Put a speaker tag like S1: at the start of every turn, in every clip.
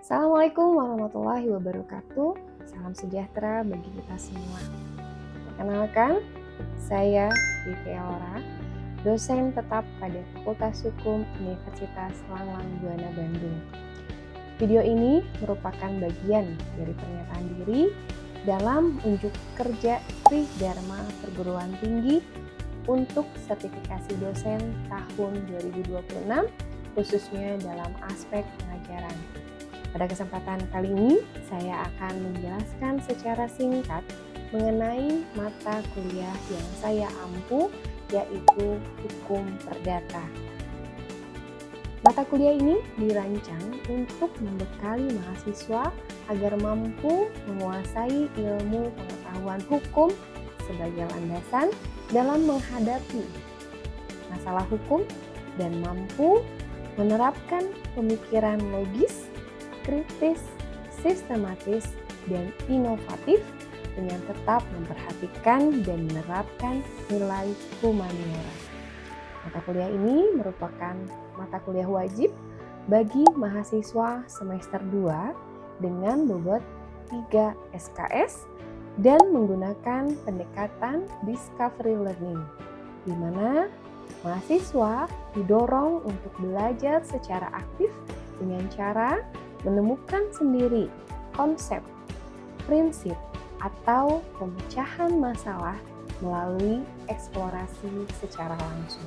S1: Assalamualaikum warahmatullahi wabarakatuh. Salam sejahtera bagi kita semua. Perkenalkan, saya Vivi Elora, dosen tetap pada Fakultas Hukum Universitas Langlang Buana Bandung. Video ini merupakan bagian dari pernyataan diri dalam unjuk kerja Tridharma Perguruan Tinggi untuk sertifikasi dosen tahun 2026, khususnya dalam aspek pengajaran. Pada kesempatan kali ini, saya akan menjelaskan secara singkat mengenai mata kuliah yang saya ampu, yaitu Hukum Perdata. Mata kuliah ini dirancang untuk membekali mahasiswa agar mampu menguasai ilmu pengetahuan hukum sebagai landasan dalam menghadapi masalah hukum dan mampu menerapkan pemikiran logis, kritis, sistematis, dan inovatif dengan tetap memperhatikan dan menerapkan nilai humaniora. Mata kuliah ini merupakan mata kuliah wajib bagi mahasiswa semester 2 dengan bobot 3 SKS dan menggunakan pendekatan discovery learning, di mana mahasiswa didorong untuk belajar secara aktif dengan cara menemukan sendiri konsep, prinsip, atau pemecahan masalah melalui eksplorasi secara langsung.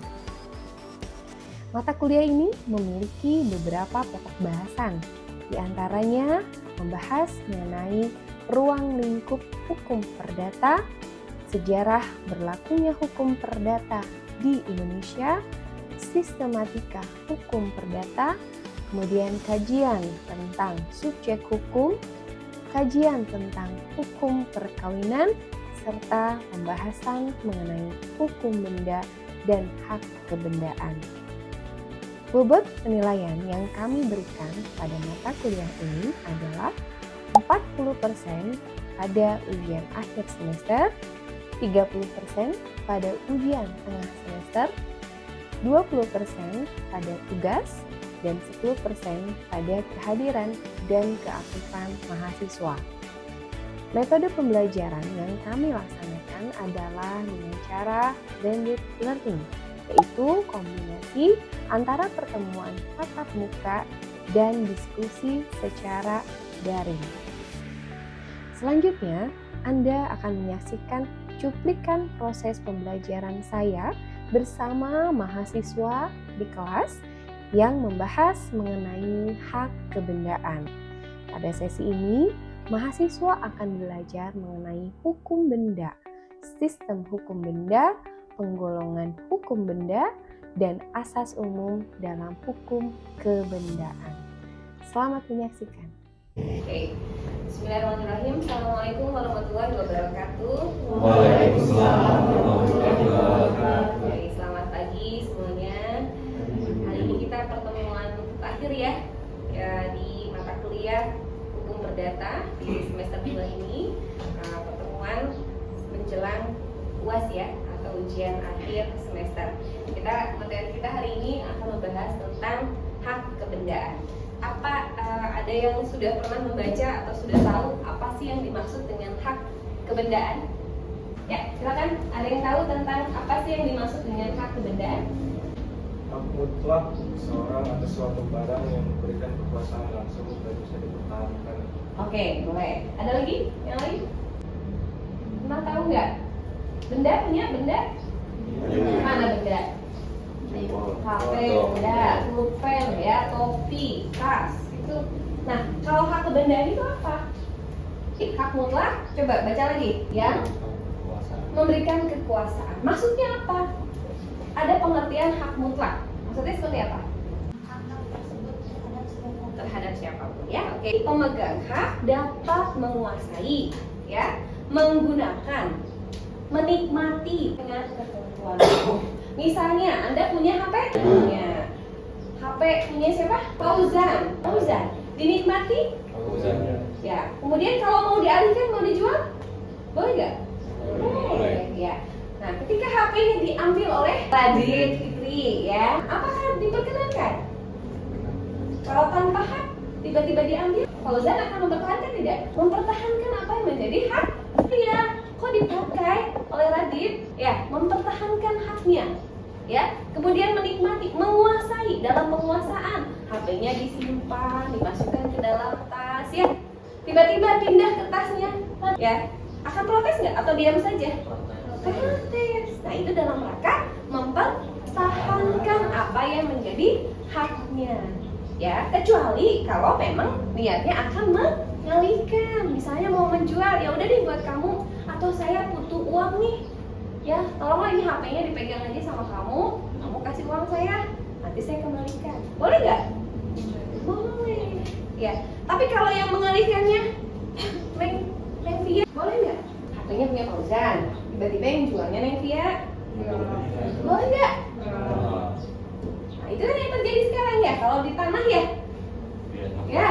S1: Mata kuliah ini memiliki beberapa pokok bahasan, di antaranya membahas mengenai ruang lingkup hukum perdata, sejarah berlakunya hukum perdata di Indonesia, sistematika hukum perdata, kemudian kajian tentang subjek hukum, kajian tentang hukum perkawinan, serta pembahasan mengenai hukum benda dan hak kebendaan. Bobot penilaian yang kami berikan pada mata kuliah ini adalah 40% pada ujian akhir semester, 30% pada ujian tengah semester, 20% pada tugas, dan 10% pada kehadiran dan keaktifan mahasiswa. Metode pembelajaran yang kami laksanakan adalah dengan cara blended learning, yaitu kombinasi antara pertemuan tatap muka dan diskusi secara daring. Selanjutnya, Anda akan menyaksikan cuplikan proses pembelajaran saya bersama mahasiswa di kelas yang membahas mengenai hak kebendaan. Pada sesi ini, mahasiswa akan belajar mengenai hukum benda, sistem hukum benda, penggolongan hukum benda, dan asas umum dalam hukum kebendaan. Selamat menyaksikan.
S2: Oke. Bismillahirrahmanirrahim. Assalamualaikum warahmatullahi wabarakatuh.
S3: Waalaikumsalam warahmatullahi wabarakatuh.
S2: Oke, selamat pagi semuanya. Hari ini kita pertemuan terakhir ya di mata kuliah Hukum Perdata di semester 2 ini. Pertemuan menjelang UAS ya, atau ujian akhir semester. Materi kita hari ini akan membahas tentang hak kebendaan. Ada yang sudah pernah membaca atau sudah tahu apa sih yang dimaksud dengan hak kebendaan? Ya, silakan. Ada yang tahu tentang apa sih yang dimaksud dengan hak kebendaan?
S3: Hak mutlak seseorang atas suatu barang yang memberikan kekuasaan langsung dan bisa dipertahankan.
S2: Oke, boleh. Ada lagi? Yang lain? Pernah tahu nggak? Benda punya benda? Mana benda? HP, benda, pulpen, ya, topi, tas, itu. Nah, kalau hak kebendaan itu apa? Hak mutlak, coba baca lagi, ya. Memberikan kekuasaan. Maksudnya apa? Ada pengertian hak mutlak. Maksudnya seperti apa? Terhadap siapapun, ya. Oke. Pemegang hak dapat menguasai, ya, menggunakan, menikmati dengan ketentuan hukum. Misalnya, Anda punya HP? Punya. HP punya siapa? Fauzan. Fauzan. Dinikmati? Ya. Kemudian kalau mau dialihkan, mau dijual? Boleh nggak? Boleh. Ya. Nah, ketika HP ini diambil oleh Radit Fikri, ya, apakah diperkenankan? Kalau tanpa hak, tiba-tiba diambil, Fauzan akan mempertahankan tidak? Mempertahankan apa yang menjadi hak dia. Kok dipakai oleh Radit? Ya, mempertahankan haknya. Ya, kemudian menikmati, menguasai. Dalam penguasaan, HP-nya disimpan, dimasukkan ke dalam tas, ya. Tiba-tiba pindah ke tasnya, ya. Akan protes nggak? Atau diam saja? Protes. Nah, itu dalam rangka mempertahankan apa yang menjadi haknya. Ya, kecuali kalau memang niatnya akan mengalihkan. Misalnya mau menjual, ya udah deh buat kamu, atau saya butuh uang nih. Ya, tolonglah ini HP-nya dipegang aja sama kamu kasih uang saya, nanti saya kembalikan. Boleh nggak? Boleh. Ya, tapi kalau yang mengalihkannya, Neng Via, boleh nggak? HP-nya punya Fauzan, tiba-tiba yang jualnya Neng Via, boleh nggak? Nah, itu kan yang terjadi sekarang ya, kalau di tanah ya. Ya,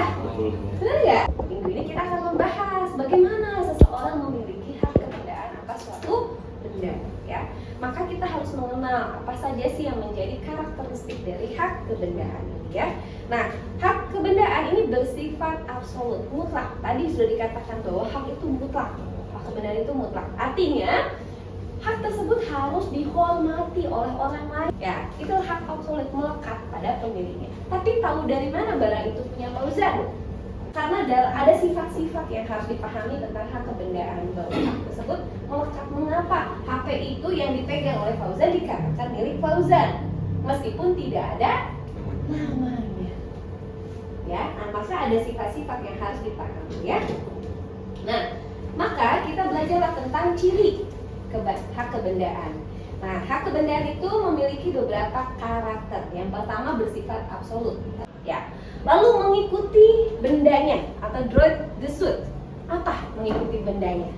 S2: benar nggak? Minggu ini kita akan membahas bagaimana seseorang memiliki hak kebendaan atas suatu benda, ya. Maka kita harus mengenal apa saja sih yang menjadi karakteristik dari hak kebendaan ini, ya. Nah, hak kebendaan ini bersifat absolut, mutlak. Tadi sudah dikatakan bahwa hak itu mutlak, hak kebendaan itu mutlak. Artinya hak tersebut harus dihormati oleh orang lain. Ya, itu hak absolut, melekat pada pemiliknya. Tapi tahu dari mana barang itu punya Fauzan? Karena ada sifat-sifat yang harus dipahami tentang hak kebendaan, bahwa hak tersebut melekat. Mengapa HP itu yang dipegang oleh Fauzan dikatakan milik Fauzan meskipun tidak ada namanya, ya. Nah, maka ada sifat-sifat yang harus dipahami, ya. Nah, maka kita belajarlah tentang ciri hak kebendaan. Nah, hak kebendaan itu memiliki beberapa karakter. Yang pertama bersifat absolut, ya. Lalu mengikuti bendanya atau droit de suite. Apa mengikuti bendanya?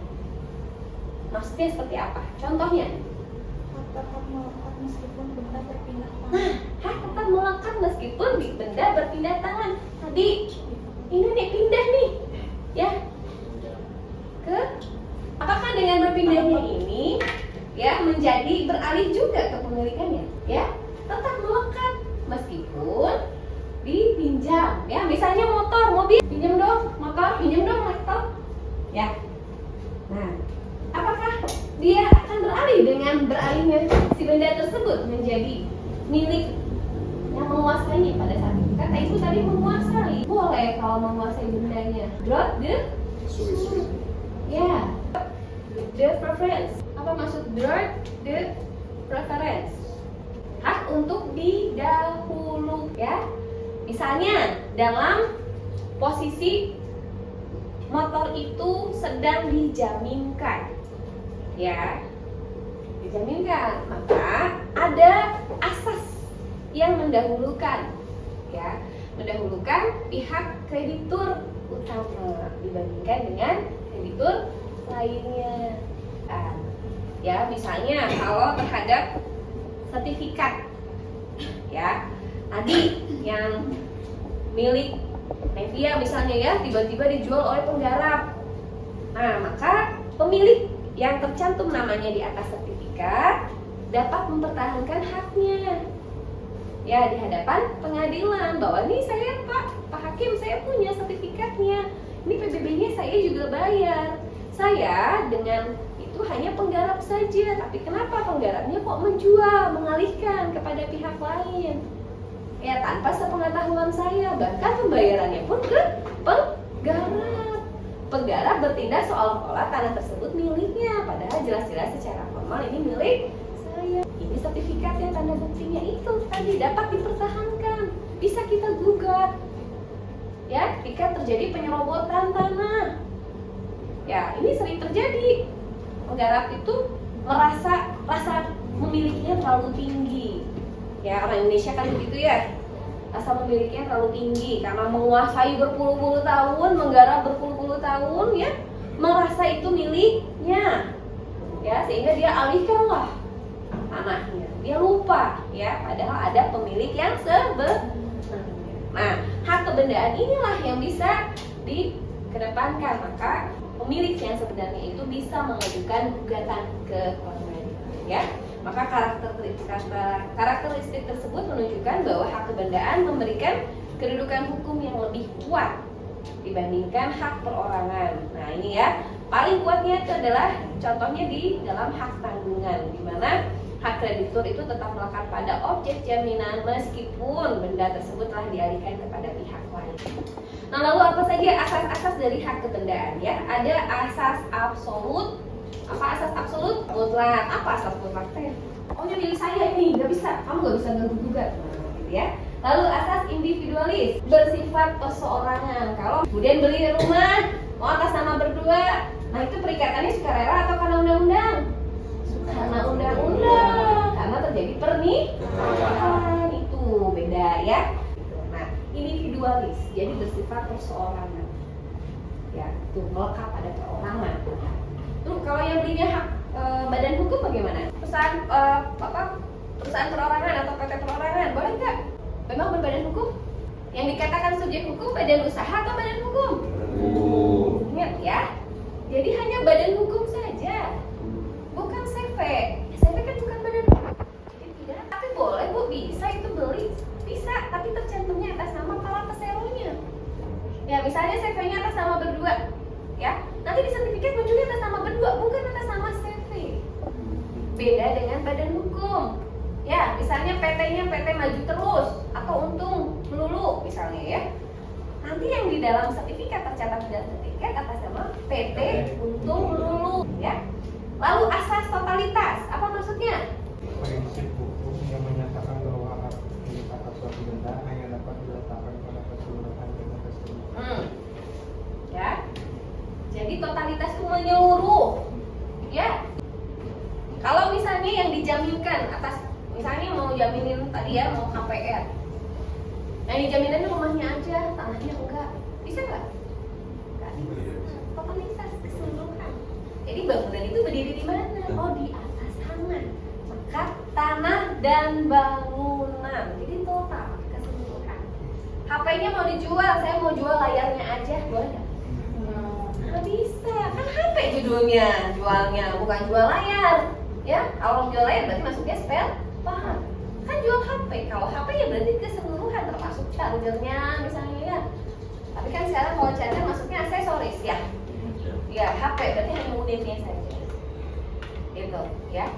S2: Maksudnya seperti apa? Contohnya?
S4: Hak tetap melekat meskipun benda berpindah tangan.
S2: Nah, hak tetap melekat meskipun benda berpindah tangan. Tadi ini nih pindah nih, ya. Apakah dengan berpindahnya ini, ya, menjadi beralih juga kepemilikannya? Ya, tetap melekat meskipun dipinjam, ya. Misalnya motor, mobil, pinjam dong motor, pinjam dong laptop, ya. Nah, apakah dia akan beralih dengan beralihnya si benda tersebut menjadi milik yang menguasainya pada saat itu? Kata ibu tadi menguasai, boleh kalau menguasai bendanya. Droit de suite, ya. The preference. Apa maksud droit de preference? Hak untuk didahului, ya. Misalnya dalam posisi motor itu sedang dijaminkan, ya, dijaminkan, maka ada asas yang mendahulukan, ya, mendahulukan pihak kreditur utama dibandingkan dengan kreditur lainnya. Ya, misalnya kalau terhadap sertifikat, ya, tadi yang milik Nevia misalnya, ya, tiba-tiba dijual oleh penggarap. Nah, maka pemilik yang tercantum namanya di atas sertifikat dapat mempertahankan haknya, ya, di hadapan pengadilan, bahwa ini saya Pak Hakim, saya punya sertifikatnya, ini PBB-nya saya juga bayar, saya dengan itu hanya penggarap saja, tapi kenapa penggarapnya kok menjual, mengalihkan kepada pihak lain? Ya, tanpa sepengetahuan saya, bahkan pembayarannya pun ke penggarap. Penggarap bertindak seolah-olah tanah tersebut miliknya, padahal jelas-jelas secara formal ini milik saya. Ini sertifikatnya, tanda buktinya itu tadi dapat dipertahankan, bisa kita gugat, ya, jika terjadi penyerobotan tanah. Ya, ini sering terjadi. Penggarap itu rasa memilikinya terlalu tinggi. Ya, orang Indonesia kan begitu, ya, rasa memilikinya terlalu tinggi karena menguasai berpuluh-puluh tahun, menggarap berpuluh-puluh tahun, ya, merasa itu miliknya, ya, sehingga dia alihkanlah tanahnya, dia lupa, ya, padahal ada pemilik yang sebenarnya. Nah, hak kebendaan inilah yang bisa dikedepankan, maka pemilik yang sebenarnya itu bisa mengajukan gugatan ke pengadilan, ya. Maka karakteristik tersebut menunjukkan bahwa hak kebendaan memberikan kedudukan hukum yang lebih kuat dibandingkan hak perorangan. Nah ini ya, paling kuatnya itu adalah contohnya di dalam hak tanggungan, di mana hak kreditur itu tetap melekat pada objek jaminan meskipun benda tersebut telah dialihkan kepada pihak lain. Nah lalu apa saja asas-asas dari hak kebendaan ya? Ada asas absolut. Apa asas absolut? Mutlak. Apa asas mutlak teh? Oh ini milik saya ini, nggak bisa, kamu nggak bisa ganggu gugat. Nah, gitu ya. Lalu asas individualis, bersifat perseorangan. Kalau kemudian beli rumah mau atas nama berdua, nah itu perikatannya sukarela atau karena undang-undang? Karena undang-undang, karena terjadi pernikahan, itu beda ya. Nah individualis, jadi bersifat perseorangan. Ya, itu melekat pada perorangan. Tuh kalau yang belinya hak badan hukum bagaimana? Perusahaan perorangan atau PT perorangan boleh nggak? Memang berbadan hukum? Yang dikatakan subjek hukum badan usaha atau badan hukum? Ingat ya. Jadi hanya badan hukum saja, bukan CV. CV kan bukan badan hukum. Jadi tidak. Tapi boleh bu, bisa itu beli, bisa. Tapi tercantumnya atas nama para peseronya. Ya misalnya CV-nya atas nama berdua, ya. Nanti di sertifikat munculnya atas nama berdua, bukan atas nama CV. Beda dengan badan hukum. Ya, misalnya PT-nya PT Maju Terus atau Untung Melulu misalnya ya. Nanti yang di dalam sertifikat tercatat di dalam sertifikat atas nama PT Untung Melulu ya. Lalu asas totalitas, apa maksudnya?
S3: Prinsip hukum yang menyatakan bahwa hak milik atas suatu benda hanya dapat diletakkan pada keseluruhan benda tersebut.
S2: Ya. Jadi totalitas itu menyeluruh. Ya. Kalau misalnya yang dijaminkan atas, misalnya mau jaminin tadi ya, mau KPR. Yang dijaminannya rumahnya aja, tanahnya enggak. Bisa enggak? Enggak bisa. Totalitas keseluruhan. Jadi bangunan itu berdiri di mana? Oh, di atas tanah. Maka tanah dan bangunan. Jadi total keseluruhan. HP-nya mau dijual, saya mau jual layarnya aja, boleh nggak? Nggak bisa, kan HP judulnya, jualnya bukan jual layar. Ya, kalau jual layar berarti masuknya spare part. Kan jual HP. Kalau HP ya berarti keseluruhan termasuk chargernya misalnya ya. Tapi kan sekarang kalau charger masuknya aksesoris ya. Ya, HP berarti hanya unitnya saja. Gitu, ya.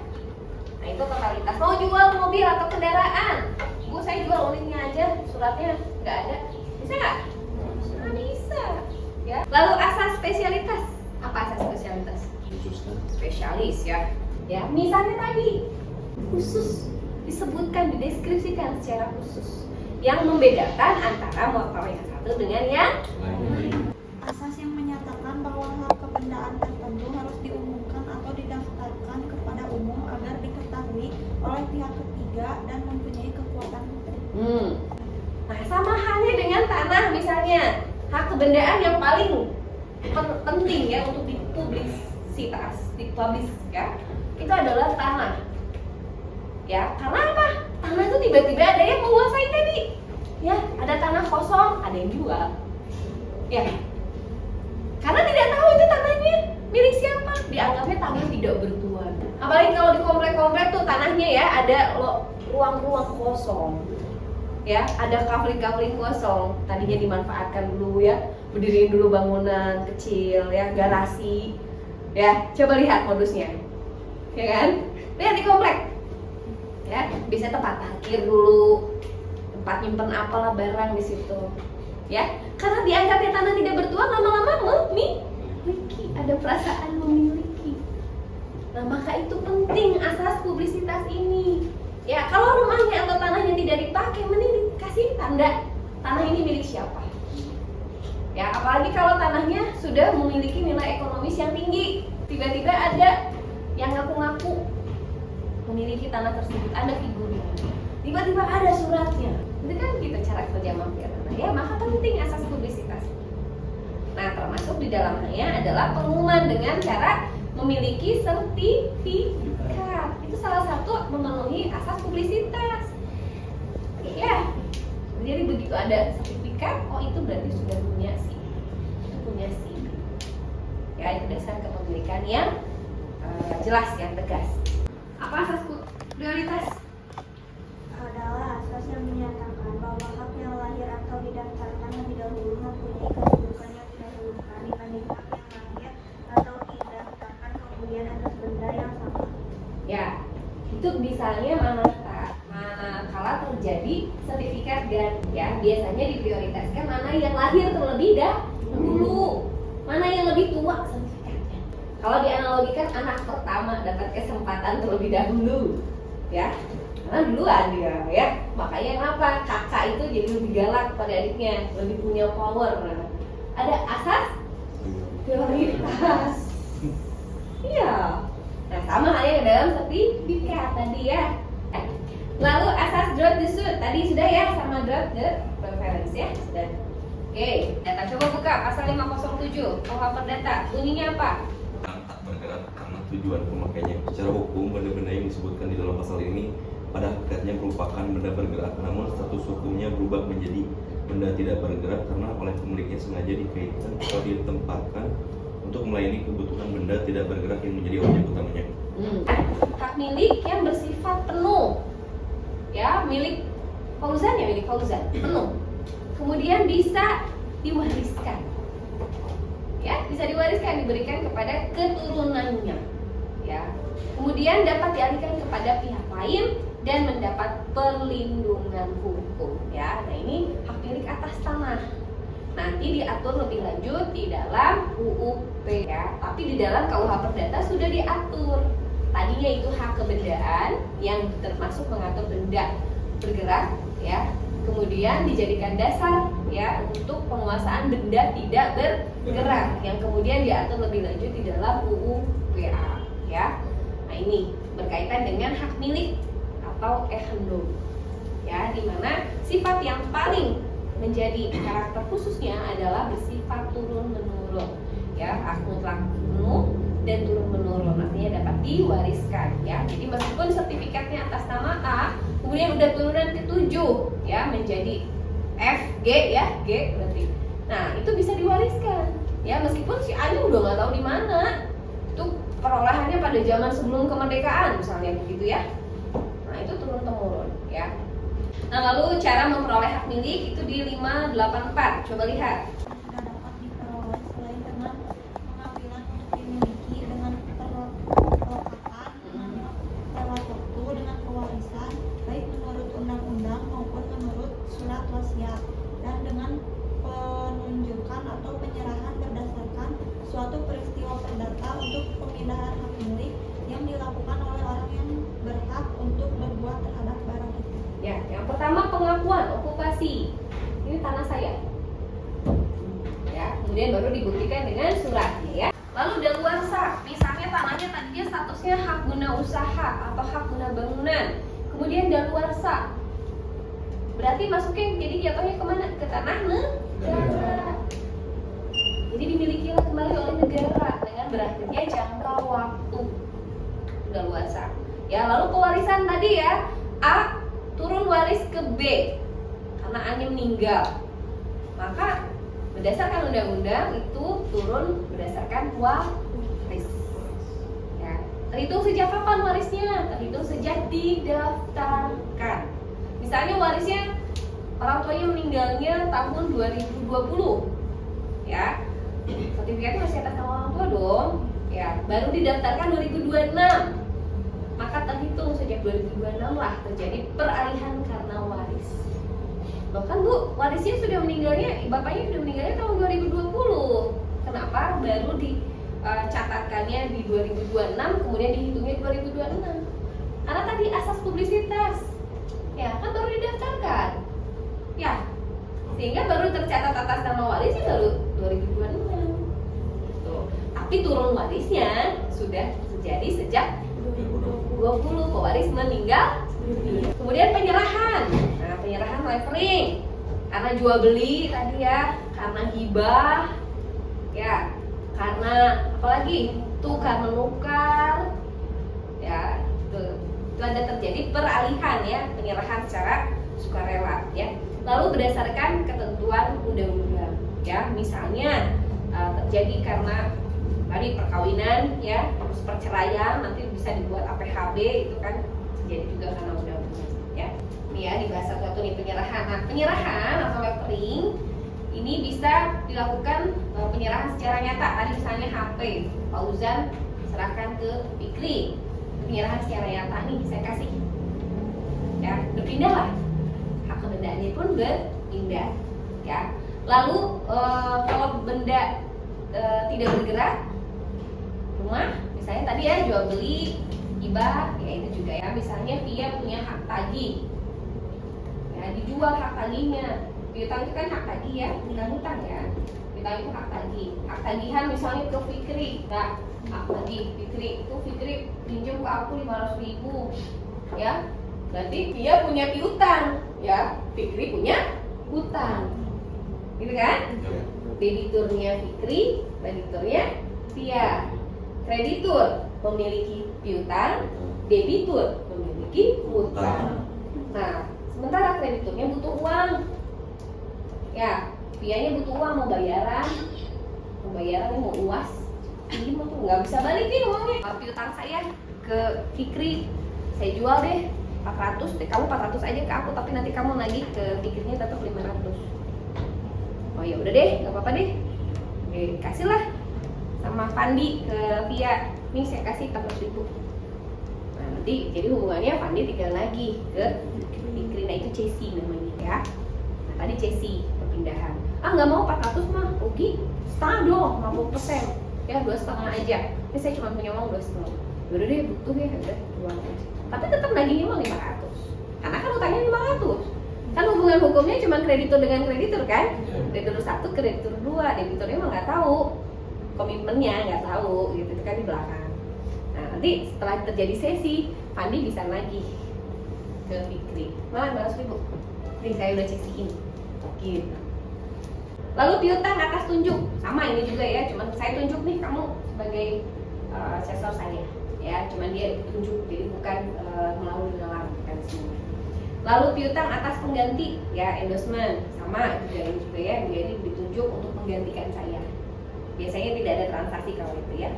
S2: Nah, itu totalitas. Mau jual mobil atau kendaraan. Bu, saya jual unitnya aja, suratnya nggak ada. Bisa nggak? Nggak bisa. Ya. Lalu asas spesialitas. Apa asas spesialitas? Spesialis ya. Ya, misalnya tadi khusus disebutkan, dideskripsikan secara khusus yang membedakan antara motor yang satu dengan yang lain.
S4: Asas yang menyatakan bahwa hak kebendaan tertentu harus diumumkan atau didaftarkan kepada umum agar diketahui oleh pihak ketiga dan mempunyai kekuatan hukum.
S2: Nah, sama halnya dengan tanah misalnya, hak kebendaan yang paling penting ya untuk dipublish ya, itu adalah tanah. Ya, karena apa? Tanah itu tiba-tiba ada yang menguasai tadi. Ya, ada tanah kosong, ada yang jual. Ya, karena tidak tahu itu tanahnya milik siapa, dianggapnya tanah tidak bertuan. Apalagi kalau di komplek-komplek tuh tanahnya ya ada ruang-ruang kosong. Ya, ada kafling-kafling kosong, tadinya dimanfaatkan dulu ya, berdiriin dulu bangunan kecil ya, garasi. Ya, coba lihat modusnya. Ya kan? Lihat di komplek. Ya, bisa tempat parkir dulu, tempat nyimpen apalah barang di situ. Ya, karena dianggapnya tanah tidak bertuan, lama-lama memiliki, ada perasaan memiliki. Nah, maka itu penting asas publisitas ini. Ya, kalau rumahnya atau tanahnya tidak dipakai, mending dikasih tanda tanah ini milik siapa. Ya, apalagi kalau tanahnya sudah memiliki nilai ekonomis yang tinggi. Tiba-tiba ada yang ngaku-ngaku memiliki tanah tersebut, ada figurnya. Tiba-tiba ada suratnya. Itu kan gitu cara kerja mafia tanah. Ya, maka penting asas publisitas. Nah, termasuk di dalamnya adalah pengumuman dengan cara memiliki sertifikat. Itu salah satu memenuhi asas publisitas. Ya, jadi begitu ada sertifikat, oh itu berarti sudah punya SIM. Itu punya SIM. Ya, itu dasar kepemilikan yang jelas, yang tegas. Apa asas Prioritas.
S4: Adalah asas yang menyatakan bahwa hak yang lahir atau didaftarkan lebih dahulu mempunyai kedudukan yang didahulukan dibanding hak yang lahir atau didaftarkan kemudian atas benda yang sama.
S2: Ya, itu misalnya manakala terjadi sertifikat ganti ya, biasanya diprioritaskan mana yang lahir terlebih dahulu, mana yang lebih tua sertifikatnya. Kalau dianalogikan anak pertama dapat kesempatan terlebih dahulu, ya, karena duluan dia, ya. Makanya kenapa kakak itu jadi lebih galak pada adiknya, lebih punya power. Nah, ada asas prioritas. Iya. Nah, sama halnya dalam sertifikat tadi ya. Lalu asas draft the suit tadi sudah ya, sama draft the preference ya, sudah. Oke, data coba buka pasal 507 KUH Perdata. Bunyinya apa?
S5: Tak bergerak karena tujuan pemakainya. Secara hukum, benda-benda yang disebutkan di dalam pasal ini pada hakikatnya merupakan benda bergerak, namun status hukumnya berubah menjadi benda tidak bergerak karena oleh pemiliknya sengaja dikaitkan atau ditempatkan untuk melayani kebutuhan benda tidak bergerak yang menjadi objek utamanya.
S2: Hak milik yang bersifat penuh, ya, milik Fauzan ya, milik Fauzan penuh. Kemudian bisa diwariskan, ya, bisa diwariskan, diberikan kepada keturunannya, ya. Kemudian dapat dialihkan kepada pihak lain dan mendapat perlindungan hukum, ya. Nah, ini hak milik atas tanah. Nanti diatur lebih lanjut di dalam UUP ya, tapi di dalam KUH Perdata sudah diatur. Tadinya itu hak kebendaan yang termasuk mengatur benda bergerak ya. Kemudian dijadikan dasar ya untuk penguasaan benda tidak bergerak yang kemudian diatur lebih lanjut di dalam UU-PA ya. Nah, ini berkaitan dengan hak milik atau eigendom ya, di mana sifat yang paling menjadi karakter khususnya adalah bersifat turun-menurun ya, hak mutlak penuh dan turun-menurun, artinya dapat diwariskan ya. Jadi meskipun sertifikatnya atas nama A, kemudian udah turunan ke-7 ya menjadi F, G ya, G berarti. Nah, itu bisa diwariskan ya, meskipun si A-nya udah nggak tahu di mana. Itu perolehannya pada zaman sebelum kemerdekaan misalnya begitu ya. Nah, itu turun-temurun ya. Nah, lalu cara memperoleh hak milik itu di 584. Coba lihat.
S4: Tidak dapat diperoleh selain dengan pengambilan untuk dimiliki dengan perlekatan, dengan lewat waktu, dengan pewarisan, baik menurut undang-undang maupun menurut surat wasiat, dan dengan penunjukan atau penyerahan berdasarkan suatu peristiwa perdata untuk pemindahan hak milik yang dilakukan oleh orang yang berhak untuk berbuat terhadap barang itu.
S2: Ya, yang pertama pengakuan okupasi. Ini tanah saya. Ya, kemudian baru dibuktikan dengan suratnya ya. Lalu daluarsa, misalnya tanahnya tadinya statusnya hak guna usaha atau hak guna bangunan. Kemudian daluarsa. Berarti masuknya jadi jatuhnya kemana? Ke tanah negara. Jadi dimilikilah kembali oleh negara dengan berakhirnya jangka waktu. Daluarsa. Ya, lalu pewarisan tadi ya. A turun waris ke B karena A-nya meninggal, maka berdasarkan undang-undang itu turun berdasarkan waris ya. Terhitung sejak kapan warisnya? Terhitung sejak didaftarkan. Misalnya warisnya orang tuanya meninggalnya tahun 2020 ya, sertifikatnya masih atas nama orang tua dong ya, baru didaftarkan 2026, maka terhitung sejak 2026 lah terjadi peralihan karena waris. Loh kan Bu, warisnya sudah meninggalnya, bapaknya sudah meninggalnya tahun 2020. Kenapa baru dicatatkannya di 2026 kemudian dihitungnya 2026? Karena tadi asas publisitas. Ya, kan baru didaftarkan. Ya. Sehingga baru tercatat atas nama warisnya baru 2026. Tuh. Tapi turun warisnya sudah terjadi sejak 2020, pewaris meninggal. Kemudian penyerahan. Nah, penyerahan leveling karena jual beli tadi ya, karena hibah ya, karena apalagi tukar menukar ya, itu ada terjadi peralihan ya, penyerahan secara sukarela ya. Lalu berdasarkan ketentuan undang-undang ya, misalnya terjadi karena tadi perkawinan ya, terus perceraian, nanti bisa dibuat APHB itu kan terjadi juga karena undang-undang ya. Ini ya di bahasa satu nih penyerahan. Nah, penyerahan atau wavering ini bisa dilakukan penyerahan secara nyata. Tadi misalnya HP Fauzan serahkan ke Fikri, penyerahan secara nyata nih saya kasih ya, berpindah lah, hak kebendaannya pun berpindah ya. Lalu kalau benda tidak bergerak, rumah misalnya tadi ya jual beli hibah ya, itu juga ya. Misalnya dia punya hak tagih ya, dijual hak tagihnya. Piutang itu kan hak tagih ya, bukan hutang ya. Piutang itu hak tagih. Hak tagihan misalnya ke Fikri, nah hak tagih Fikri itu, Fikri pinjam ke aku 500.000 ya, berarti dia punya piutang ya, Fikri punya hutang, gitu kan? Debiturnya Fikri, krediturnya dia. Kreditur memiliki piutang, debitur memiliki hutang. Nah, sementara krediturnya butuh uang ya, pianya butuh uang, mau bayaran mau uas, ini mau tuh nggak bisa balikin uangnya. Piutang saya ke Fikri, saya jual deh 400 deh, kamu 400 aja ke aku, tapi nanti kamu lagi ke Fikrinya tetap 500. Oh ya udah deh, nggak apa-apa deh, oke, kasihlah sama Fandi ke Via, nih saya kasih 400.000. Nah nanti jadi hubungannya Fandi tinggal lagi ke Fikri, nah itu cesi namanya ya. Nah tadi cesi perpindahan. Ah nggak mau 400 mah rugi, setengah dong, 50% ya, 2,5 aja. Ini saya cuma punya uang 2,5. Udah deh butuh ya, udah uang aja. Tapi tetap nagihnya mah 500, karena kan utangnya 500. Kan hubungan hukumnya cuma kreditur dengan kreditur kan, kreditur 1, kreditur 2, debiturnya mah nggak tahu, komitmennya nggak tahu gitu, itu kan di belakang. Nah nanti setelah terjadi sesi, Fandi bisa nagih ke Fikri, malah 500.000. Nih saya udah cesiin gitu. Lalu piutang atas tunjuk, sama ini juga ya, cuman saya tunjuk nih kamu sebagai sesor saya ya, cuman dia tunjuk, jadi bukan melalui lelang mekanisme. Lalu piutang atas pengganti ya, endorsement, sama juga ini juga ya, jadi ditunjuk untuk menggantikan saya. Biasanya tidak ada transaksi kalau itu ya.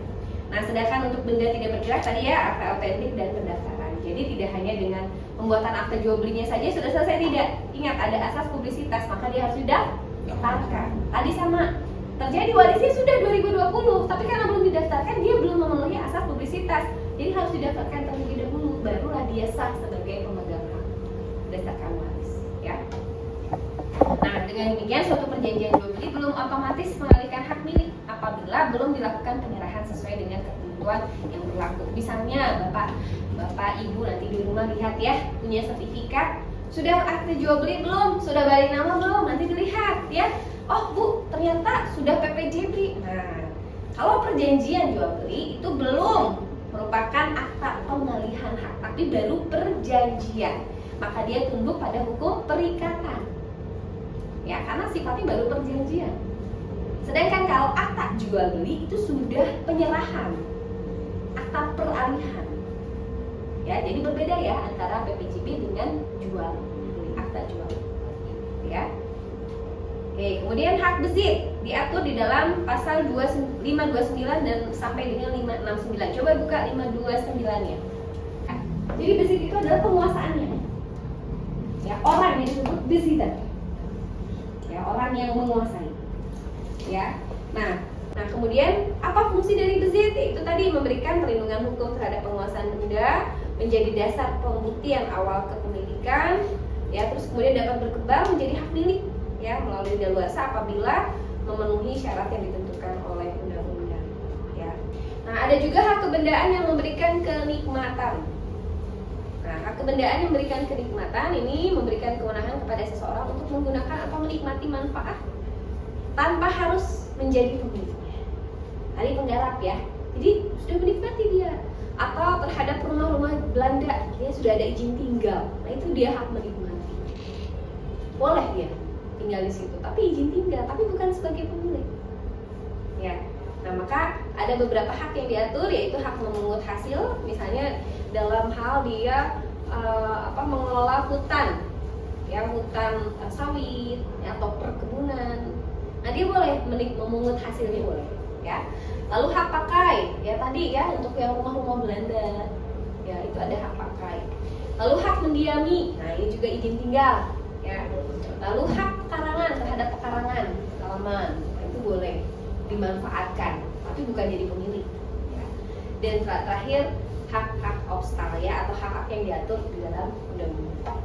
S2: Nah sedangkan untuk benda tidak bergerak tadi ya, akta autentik dan pendaftaran. Jadi tidak hanya dengan pembuatan akta jual belinya saja sudah selesai, tidak. Ingat ada asas publisitas, maka dia harus didaftarkan. Tadi sama, terjadi warisnya sudah 2020, tapi karena belum didaftarkan dia belum memenuhi asas publisitas. Jadi harus didaftarkan terlebih dahulu, barulah dia sah sebagai pemegang hak berdasarkan waris ya. Nah dengan demikian suatu perjanjian jual beli belum otomatis mengalihkan hak milik apabila belum dilakukan penyerahan sesuai dengan ketentuan yang berlaku. Misalnya bapak ibu nanti di rumah lihat ya, punya sertifikat, sudah akte jual beli belum, sudah balik nama belum, nanti dilihat ya, oh bu ternyata sudah PPJB. Nah kalau perjanjian jual beli itu belum merupakan akta pengalihan hak, tapi baru perjanjian, maka dia tunduk pada hukum perikatan ya, karena sifatnya baru perjanjian. Sedangkan kalau akta jual beli itu sudah penyerahan, akta peralihan ya, jadi berbeda ya antara PPJB dengan jual beli, akta jual beli ya. Oke, kemudian hak besit diatur di dalam pasal 529 dan sampai dengan 569. Coba buka 529-nya. Jadi besit itu adalah penguasaannya. Ya, orang yang disebut besitan. Ya, orang yang menguasai. Ya. Nah, kemudian apa fungsi dari besit? Itu tadi memberikan perlindungan hukum terhadap penguasaan benda, menjadi dasar pembuktian awal kepemilikan, ya, terus kemudian dapat berkembang menjadi hak milik ya melalui daluarsa apabila memenuhi syarat yang ditentukan oleh undang-undang ya. Nah ada juga hak kebendaan yang memberikan kenikmatan. Nah hak kebendaan yang memberikan kenikmatan ini memberikan kewenangan kepada seseorang untuk menggunakan atau menikmati manfaat tanpa harus menjadi pemiliknya. Tadi penggarap ya, jadi sudah menikmati dia. Atau terhadap rumah-rumah Belanda dia sudah ada izin tinggal, nah itu dia hak menikmati, boleh dia tinggal di situ, tapi izin tinggal, tapi bukan sebagai pemilik. Ya, nah maka ada beberapa hak yang diatur, yaitu hak memungut hasil, misalnya dalam hal dia mengelola hutan, ya hutan sawit, ya, atau perkebunan. Nah dia boleh memungut hasilnya boleh, ya. Lalu hak pakai, ya tadi ya untuk yang rumah-rumah Belanda, ya itu ada hak pakai. Lalu hak mendiami, nah ini juga izin tinggal, ya. Lalu hak pekarangan terhadap pekarangan halaman, nah, itu boleh dimanfaatkan, tapi bukan jadi pemilik. Ya. Dan terakhir hak-hak obstal ya, atau hak-hak yang diatur di dalam undang-undang.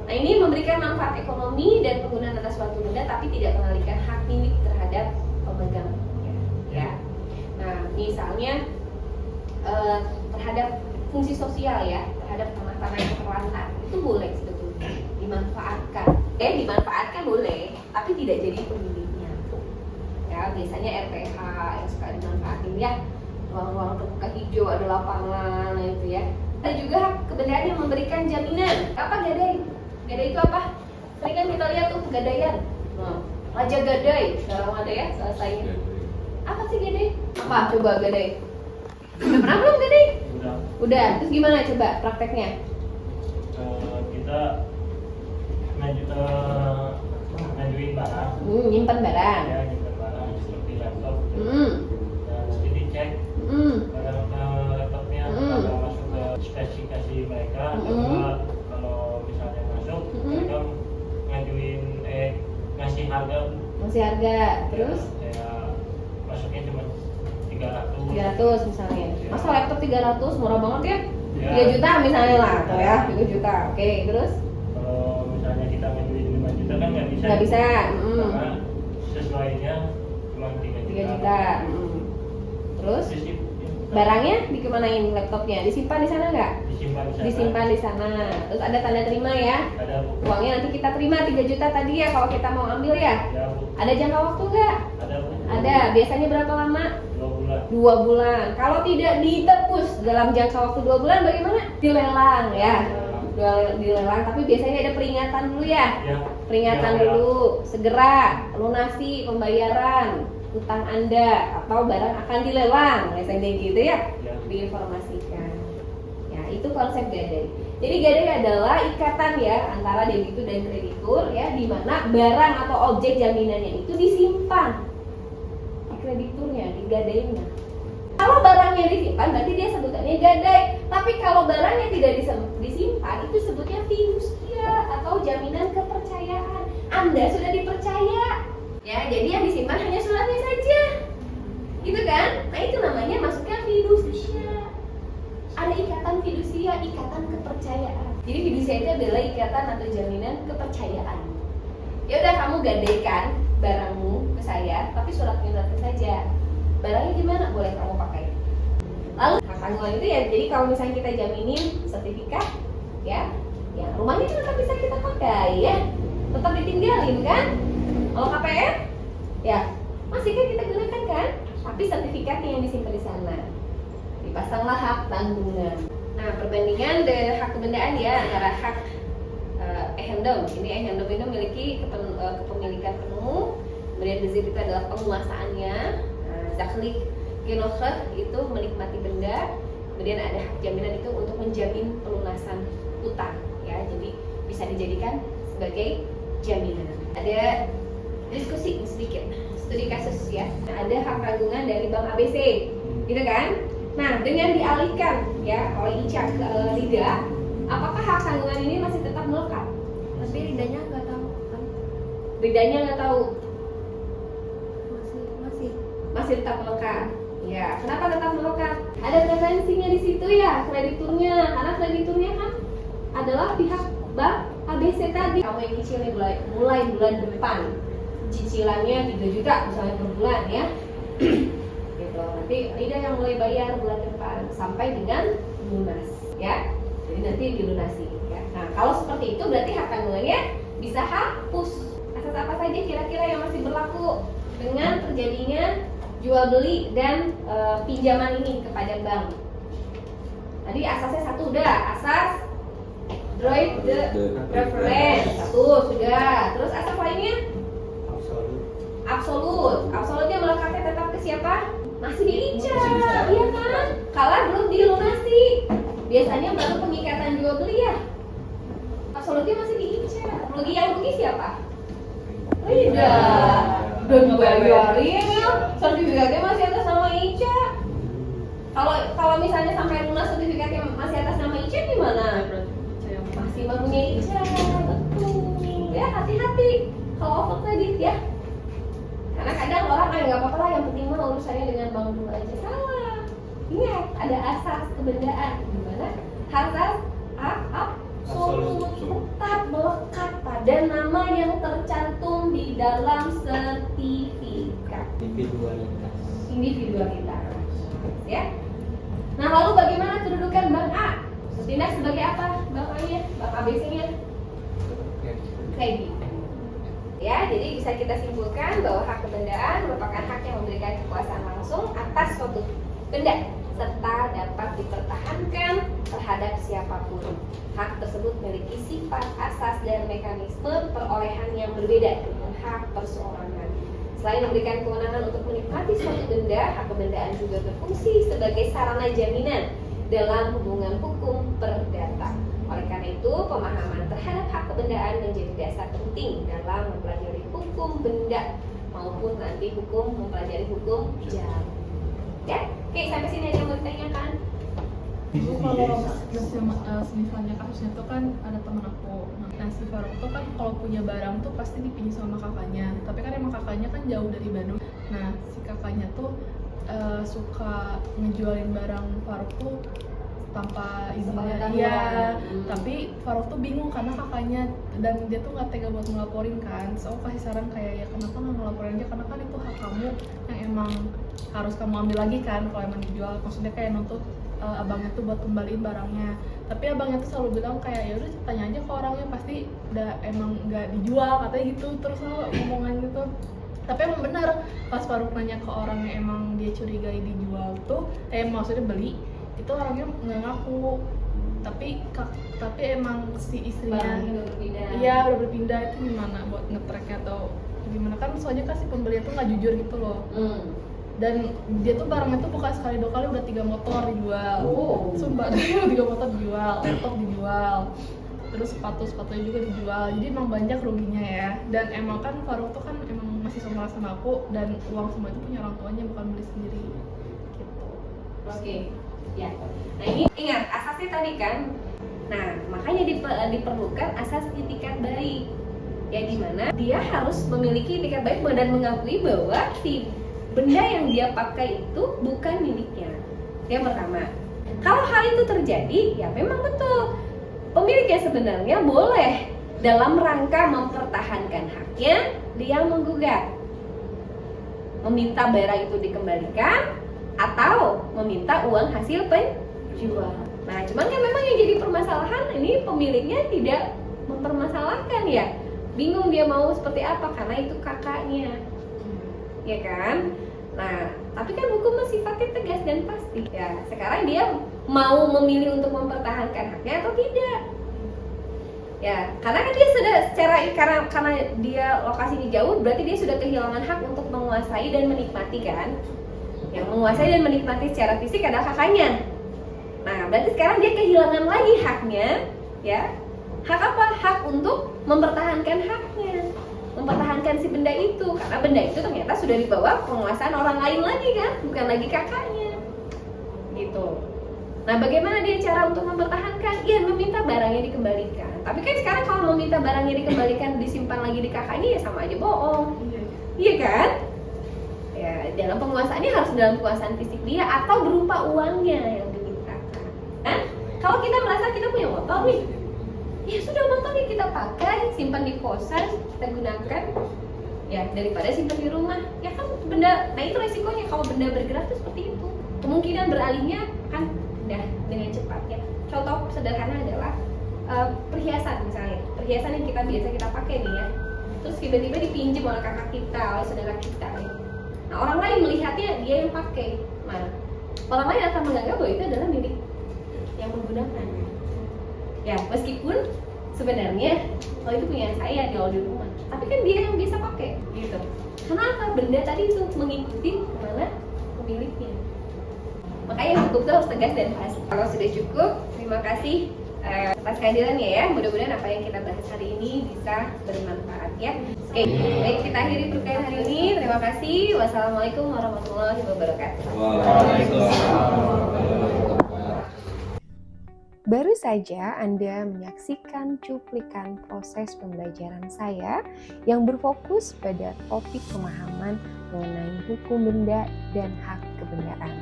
S2: Nah ini memberikan manfaat ekonomi dan penggunaan atas suatu benda, tapi tidak mengalihkan hak milik terhadap pemegang. Ya. Nah misalnya terhadap fungsi sosial ya, terhadap tanah-tanah yang terlantar itu boleh sebetulnya dimanfaatkan. Dimanfaatkan boleh, tapi tidak jadi pemiliknya. Ya biasanya RPH yang suka dimanfaatin ya, ruang-ruang terbuka hijau, ada lapangan itu ya. Ada juga hak kebendaan yang memberikan jaminan. Apa gadai? Gadai itu apa? Sering kan kita lihat tuh pegadaian. Nah, Raja Gadai, sekarang ada ya selesainya. Apa sih gadai? Apa coba gadai? Udah pernah belum gadai? Udah. Terus gimana coba prakteknya?
S3: Kita ngajuin barang.
S2: Nyimpan barang.
S3: Ya, nyimpan barang seperti laptop.
S2: Hmm.
S3: Terus dicek barang laptopnya apakah masuk ke spesifikasi mereka. Kalau misalnya masuk, mereka ngajuin ngasih harga.
S2: Ngasih harga. Terus?
S3: Ya, masuknya cuma
S2: 300 misalnya. Masa laptop 300 murah banget ya?
S3: Ya.
S2: 3 juta misalnya lah, tuh ya, 3 juta. Oke, terus?
S3: Kalau misalnya kita ngajuin 5 juta kan nggak bisa.
S2: Nggak bisa.
S3: Karena sesuainya cuma 3 juta.
S2: 3 juta. Terus? Barangnya dikemanain laptopnya? Disimpan di sana nggak?
S3: Disimpan di sana.
S2: Disimpan di sana. Terus ada tanda terima ya?
S3: Ada Bu.
S2: Uangnya nanti kita terima 3 juta tadi ya kalau kita mau ambil ya?
S3: Ya Bu.
S2: Ada jangka waktu nggak?
S3: Ada Bu.
S2: Ada. Biasanya berapa lama?
S3: 2 bulan.
S2: 2 bulan. Kalau tidak ditebus dalam jangka waktu 2 bulan bagaimana? Dilelang ya. Dilelang, tapi biasanya ada peringatan dulu ya.
S3: Ya.
S2: Peringatan
S3: Ya,
S2: dulu, segera lunasi pembayaran utang Anda atau barang akan dilelang, biasanya gitu ya.
S3: Ya.
S2: Diinformasikan. Ya, itu konsep gadai. Jadi gadai adalah ikatan ya antara debitur dan kreditur ya, di mana barang atau objek jaminannya itu disimpan di krediturnya, di gadainya. Kalau barangnya disimpan berarti dia sebutannya gadai. Tapi kalau barangnya tidak disimpan itu sebutnya fidusia atau jaminan kepercayaan. Anda sudah dipercaya. Ya, jadi yang disimpan hanya suratnya saja. Gitu kan? Nah, itu namanya masuknya fidusia. Ada ikatan fidusia, ikatan kepercayaan. Jadi fidusia itu adalah ikatan atau jaminan kepercayaan. Ya udah, kamu gadaikan barangmu ke saya, tapi suratnya saja. Barangnya gimana? Boleh kamu pakai. Lalu hak tanggungan itu ya, jadi kalau misalnya kita jaminin sertifikat, ya rumahnya kan tetap bisa kita pakai ya, tetap ditinggalin kan? Kalau KPR, ya masih kan kita gunakan kan? Tapi sertifikatnya yang disimpan di sana. Dipasanglah hak tanggungan. Nah, perbandingan dari hak kebendaan ya antara hak ehendom. Ini ehendom itu memiliki kepemilikan penuh. Kemudian bezit itu adalah penguasaannya. Zaklik Genocher itu menikmati benda, kemudian ada hak jaminan itu untuk menjamin pelunasan utang ya, jadi bisa dijadikan sebagai jaminan. Ada diskusi sedikit, studi kasus ya. Ada hak tanggungan dari Bank ABC, gitu kan? Nah, dengan dialihkan ya oleh ICA ke LIDA, apakah hak tanggungan ini masih tetap melekat? Tapi LIDA-nya nggak tahu kan? LIDA-nya nggak tahu. Masih tetap melekat. Ya, kenapa tetap melekat? Ada preferensinya di situ ya, krediturnya. Karena krediturnya kan adalah pihak Bank ABC tadi. Kamu yang cicilnya mulai bulan depan, cicilannya 3 juta misalnya per bulan ya. Gitu. Nanti LIDA yang mulai bayar bulan depan sampai dengan lunas ya. Jadi nanti dilunasi ya. Nah, kalau seperti itu berarti hak tanggungannya bisa hapus. Asas apa saja kira-kira yang masih berlaku dengan terjadinya jual beli dan pinjaman ini kepada bank. Tadi asasnya satu udah, asas droit de preference satu sudah. Terus asas lainnya absolutnya melekatnya tetap ke siapa? Masih di ICA, iya kan? Kalau belum dilunasi, biasanya baru pengikatan jual beli ya. Absolutnya masih di ICA. Yang rugi siapa? Tidak. Udah dibayarin ya, sertifikatnya masih atas nama ICA. Kalau misalnya sampai lunas sertifikatnya masih atas nama Ica gimana? Masih mempunyai Ica, betul. Ya hati-hati kalau over kredit ya. Karena kadang orang nggak apa-apa lah, yang penting mah urusannya dengan bank dulu aja. Salah. Ingat, ada asas kebendaan di mana asas hak absolut tetap melekat pada nama yang tercantum di dalam sertifikat. Individualitas. Ya. Nah, lalu bagaimana kedudukan Bank A? Bertindak sebagai apa Bank A-nya? Bank ABC-nya? Kredit. Ya, jadi bisa kita simpulkan bahwa hak kebendaan merupakan hak yang memberikan kekuasaan langsung atas suatu benda serta dapat dipertahankan terhadap siapapun. Hak tersebut memiliki sifat, asas, dan mekanisme perolehan yang berbeda dengan hak perseorangan. Selain memberikan kewenangan untuk menikmati suatu benda, hak kebendaan juga berfungsi sebagai sarana jaminan dalam hubungan hukum perdata. Oleh karena itu, pemahaman terhadap hak kebendaan menjadi dasar penting dalam mempelajari hukum benda maupun nanti mempelajari hukum jalan. Ya, oke, sampai sini ada yang mau ditanyakan?
S6: Ibu kalau misalnya kasusnya tuh kan ada teman aku, nah si Faruk tuh kan kalau punya barang tuh pasti dipinjam sama kakaknya, tapi kan emang kakaknya kan jauh dari Bandung. Nah si kakaknya tuh suka ngejualin barang Faruk tuh tanpa izinnya, iya. Tapi Faruk tuh bingung karena kakaknya, dan dia tuh nggak tega buat ngelaporin kan. So kasih saran kayak ya kenapa nggak ngelaporin aja, karena kan itu hak kamu yang emang harus kamu ambil lagi kan kalau emang dijual. Maksudnya kayak nuntut abangnya tuh buat kembaliin barangnya, tapi abangnya tuh selalu bilang kayak ya udah tanya aja ke orangnya, pasti udah emang nggak dijual katanya gitu, terus selalu ngomongan gitu. Tapi emang benar pas Faruk nanya ke orang yang emang dia curigai dijual tuh, maksudnya beli, itu orangnya nggak ngaku. Tapi emang si istrinya iya udah berpindah. Itu gimana buat nge-tracknya atau gimana, kan soalnya kan si pembelinya tuh nggak jujur gitu loh. Dan dia tuh barangnya tuh bukan sekali 2 kali, udah 3 motor dijual. Sumpah, 3 motor dijual, laptop dijual, terus sepatunya juga dijual. Jadi emang banyak ruginya ya. Dan emang kan Faruk tuh kan emang masih sama aku, dan uang semua itu punya orang tuanya, bukan beli sendiri gitu.
S2: Oke. Ya. Nah ini ingat asasnya tadi kan. Nah makanya diperlukan asas itikat baik. Ya dimana dia harus memiliki itikat baik dan mengakui bahwa si benda yang dia pakai itu bukan miliknya. Yang pertama, kalau hal itu terjadi, ya memang betul pemiliknya sebenarnya boleh dalam rangka mempertahankan haknya, dia menggugat, meminta barang itu dikembalikan atau meminta uang hasil penjualan. Nah, cuman kan memang yang jadi permasalahan ini pemiliknya tidak mempermasalahkan ya. Bingung dia mau seperti apa karena itu kakaknya. Ya kan? Nah, tapi kan hukum sifatnya tegas dan pasti. Ya, sekarang dia mau memilih untuk mempertahankan haknya atau tidak? Ya, karena kan dia sudah karena dia lokasinya jauh, berarti dia sudah kehilangan hak untuk menguasai dan menikmati kan? Yang menguasai dan menikmati secara fisik adalah kakaknya. Nah, berarti sekarang dia kehilangan lagi haknya, ya. Hak apa? Hak untuk mempertahankan haknya. Mempertahankan si benda itu, karena benda itu ternyata sudah dibawa penguasaan orang lain lagi kan, bukan lagi kakaknya gitu. Nah bagaimana dia cara untuk mempertahankan? Iya, meminta barangnya dikembalikan. Tapi kan sekarang kalau meminta barangnya dikembalikan disimpan lagi di kakaknya, ya sama aja bohong. Iya kan? Ya, dalam penguasaannya harus dalam penguasaan fisik dia atau berupa uangnya yang dimintakan. Nah, kalau kita merasa kita punya motor nih, ya sudah motornya kita pakai, simpan di kosan, kita gunakan, ya daripada simpan di rumah. Ya kan benda, nah itu resikonya kalau benda bergerak itu seperti itu. Kemungkinan beralihnya kan udah dengan cepat ya. Contoh sederhana adalah perhiasan misalnya, perhiasan yang biasa kita pakai nih ya. Terus tiba-tiba dipinjam oleh kakak kita, oleh saudara kita. Nah orang lain melihatnya dia yang pakai. Nah orang lain akan menganggap bahwa itu adalah milik yang menggunakan. Ya, meskipun sebenarnya itu punya saya di rumah, tapi kan dia yang bisa pakai, gitu. Kenapa? Benda tadi itu mengikuti kemana pemiliknya. Makanya hukum itu harus tegas dan pasti. Kalau sudah cukup, terima kasih atas kehadirannya ya. Mudah-mudahan apa yang kita bahas hari ini bisa bermanfaat ya. Oke, baik, kita akhiri perkuliahan hari ini. Terima kasih. Wassalamualaikum warahmatullahi wabarakatuh.
S1: Baru saja Anda menyaksikan cuplikan proses pembelajaran saya yang berfokus pada topik pemahaman mengenai hukum benda dan hak kebendaan.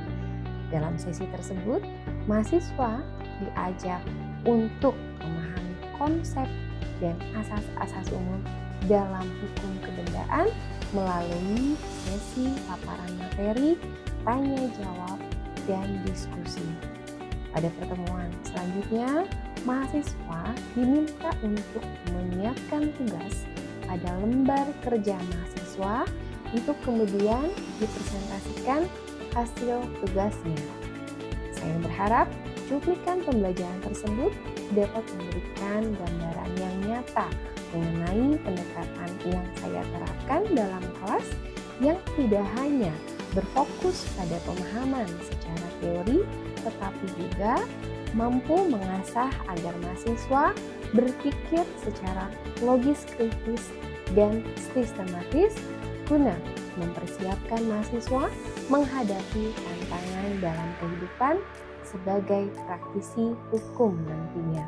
S1: Dalam sesi tersebut, mahasiswa diajak untuk memahami konsep dan asas-asas umum dalam hukum kebendaan melalui sesi paparan materi, tanya jawab, dan diskusi. Pada pertemuan selanjutnya, mahasiswa diminta untuk menyiapkan tugas pada lembar kerja mahasiswa untuk kemudian dipresentasikan hasil tugasnya. Saya berharap cuplikan pembelajaran tersebut dapat memberikan gambaran yang nyata mengenai pendekatan yang saya terapkan dalam kelas yang tidak hanya berfokus pada pemahaman secara teori, tetapi juga mampu mengasah agar mahasiswa berpikir secara logis, kritis, dan sistematis guna mempersiapkan mahasiswa menghadapi tantangan dalam kehidupan sebagai praktisi hukum nantinya.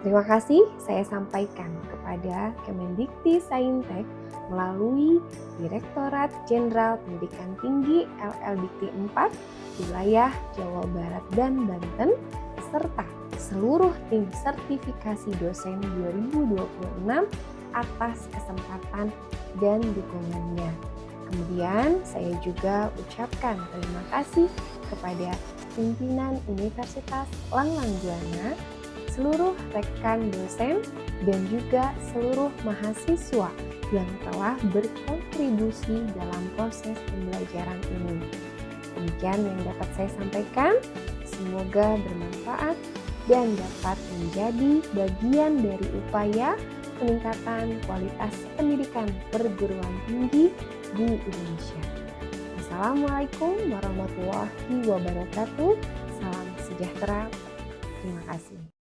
S1: Terima kasih saya sampaikan kepada Kemendikti-Saintek melalui Direktorat Jenderal Pendidikan Tinggi LLDikti 4 wilayah Jawa Barat dan Banten serta seluruh tim sertifikasi dosen 2026 atas kesempatan dan dukungannya. Kemudian saya juga ucapkan terima kasih kepada pimpinan Universitas Langlang Buana, seluruh rekan dosen, dan juga seluruh mahasiswa yang telah berkontribusi dalam proses pembelajaran ini. Demikian yang dapat saya sampaikan, semoga bermanfaat dan dapat menjadi bagian dari upaya peningkatan kualitas pendidikan perguruan tinggi di Indonesia. Assalamualaikum warahmatullahi wabarakatuh. Salam sejahtera. Terima kasih.